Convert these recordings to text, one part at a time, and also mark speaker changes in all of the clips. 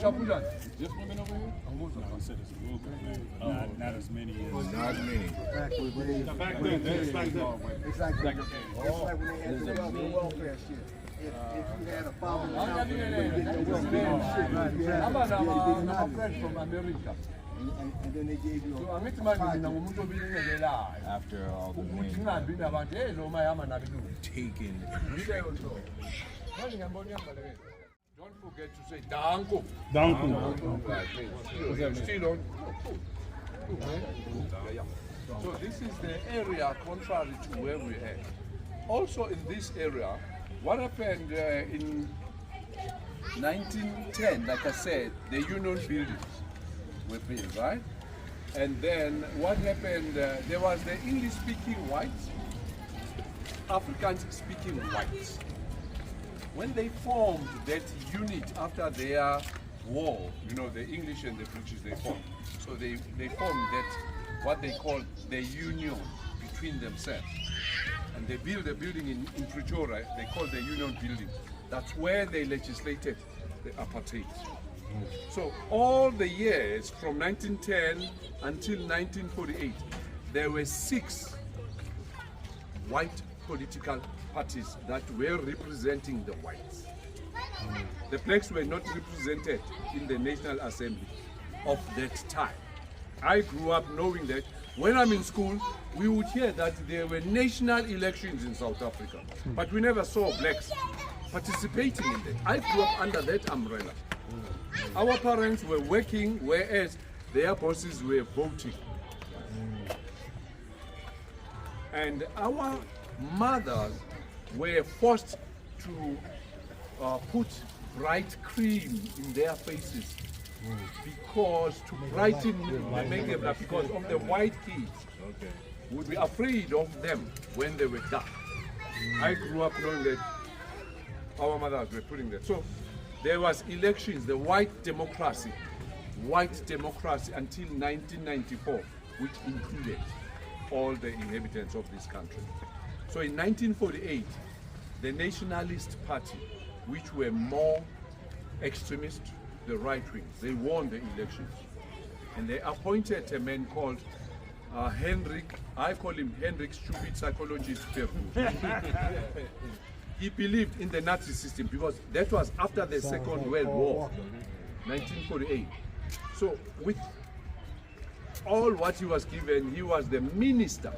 Speaker 1: Just women over here? I said it's a little bit. Not as many as.
Speaker 2: Not many.
Speaker 1: Back then, it's like that.
Speaker 3: It's like when they had the welfare shit. If you had a family, you get the welfare shit.
Speaker 4: I'm a friend from America.
Speaker 3: And then they gave you
Speaker 4: So
Speaker 3: a
Speaker 4: I'm
Speaker 2: After all the wind taken.
Speaker 4: Don't forget to say danko.
Speaker 1: Danko.
Speaker 4: Still on. So this is the area contrary to where we are. Also in this area, what happened in 1910, like I said, the union buildings were built, right? And then what happened, there was the English-speaking whites, African-speaking whites. When they formed that unit after their war, you know, the English and the British, they formed. So they formed that, what they called the union between themselves. And they built a building in Pretoria, they called the Union Building. That's where they legislated the Apartheid. So all the years from 1910 until 1948, there were 6 white political parties that were representing the whites. The blacks were not represented in the National Assembly of that time. I grew up knowing that. When I'm in school, we would hear that there were national elections in South Africa, but we never saw blacks participating in that. I grew up under that umbrella. Our parents were working, whereas their bosses were voting. And our mothers were forced to put bright cream in their faces because to brighten make them black, because of the white kids would be afraid of them when they were dark. I grew up knowing that our mothers were putting that. So there was elections, the white democracy until 1994, which included all the inhabitants of this country. So in 1948, the Nationalist Party, which were more extremist, the right wing, they won the elections. And they appointed a man called Hendrik, I call him Hendrik Stupid Psychologist Verwoerd. He believed in the Nazi system because that was after the Second World War, 1948. So with all what he was given, he was the minister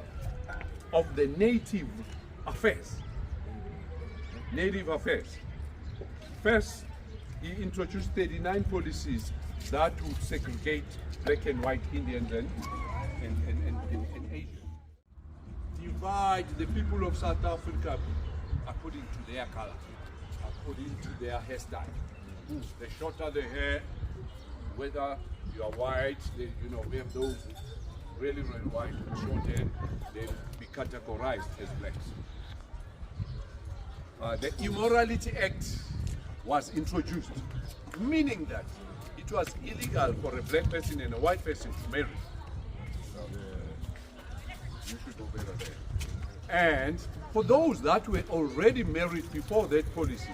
Speaker 4: of the Native Affairs. Native Affairs. First, he introduced 39 policies that would segregate black and white Indians and Asians. Divide the people of South Africa according to their color, according to their hairstyle. The shorter the hair, whether you are white, you know, we have those really white, short hair, they'll be categorized as blacks. The Immorality Act was introduced, meaning that it was illegal for a black person and a white person to marry. You should know better there. And for those that were already married before that policy,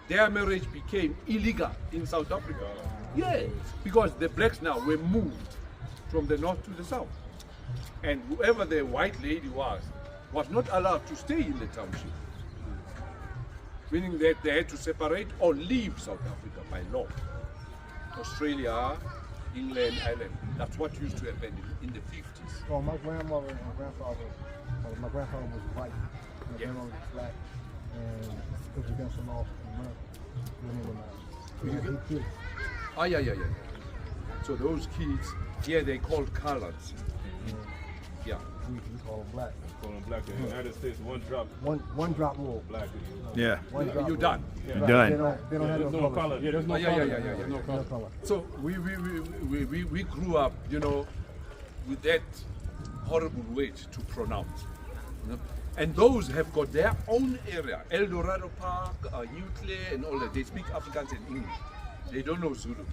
Speaker 4: their marriage became illegal in South Africa. Yes, because the blacks now were moved from the north to the south. And whoever the white lady was not allowed to stay in the township. Meaning that they had to separate or leave South Africa by law. Australia, England, Ireland, that's what used to happen in the 50s.
Speaker 3: Well, my grandmother and my grandfather was white, my grandmother was black, and it was against the law in America. We had 8 kids.
Speaker 4: Yeah. So those kids, here they called coloreds. Yeah.
Speaker 3: We call them black.
Speaker 1: Call them black. In the United States, one drop
Speaker 3: rule.
Speaker 1: black.
Speaker 2: Yeah.
Speaker 4: You're done.
Speaker 2: You're done.
Speaker 3: They don't have no color.
Speaker 1: Yeah, there's no color.
Speaker 4: No color. So we grew up, you know, with that horrible word to pronounce. You know? And those have got their own area, El Dorado Park, Newclear, and all that. They speak Afrikaans and English. They don't know Zulu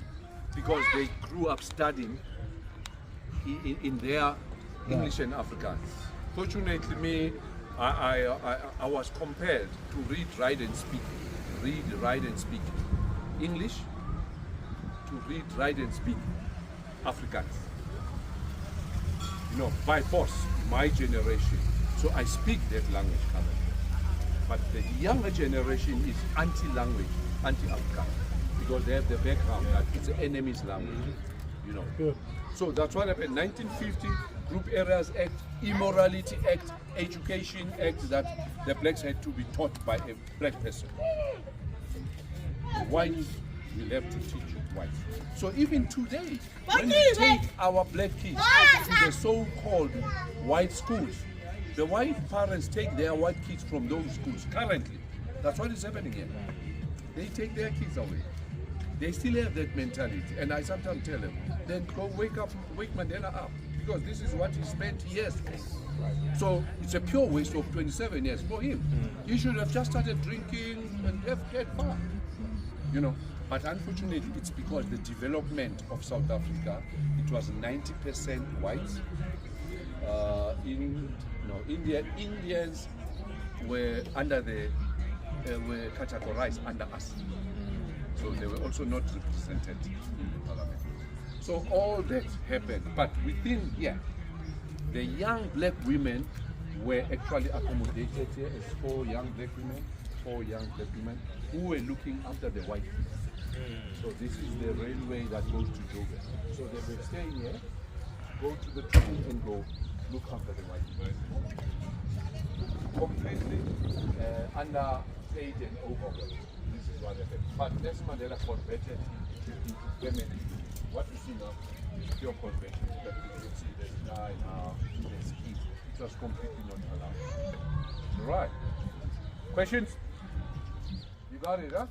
Speaker 4: because they grew up studying in their English and Afrikaans. Fortunately, me, I was compelled to read, write, and speak English, to read, write, and speak Afrikaans. You know, by force, my generation. So I speak that language currently. But the younger generation is anti-language, anti-Afrikaans, because they have the background that it's an enemy's language. You know.
Speaker 2: Good.
Speaker 4: So that's what happened. 1950, Group Areas Act, Immorality Act, Education Act, that the blacks had to be taught by a black person. Whites will have to teach whites. So even today, when we take our black kids to the so-called white schools, the white parents take their white kids from those schools currently. That's what is happening here. They take their kids away. They still have that mentality. And I sometimes tell them, then go wake Mandela up. Because this is what he spent years for. So it's a pure waste of 27 years for him. He should have just started drinking and have get far. You know. But unfortunately, it's because the development of South Africa, it was 90% whites. Indians were were categorized under us. So they were also not represented in the parliament. So all that happened, but within here, the young black women were actually accommodated here as four young black women who were looking after the white people. So this is the railway that goes to Joburg. So they were staying here, go to the train and go look after the white people. Completely underpaid and overworked. This is what happened. But Nelson Mandela converted into family. What you see now is pure conversion. That you can see the guy now, the ski. It was completely not allowed. Right. Questions? You got it, huh?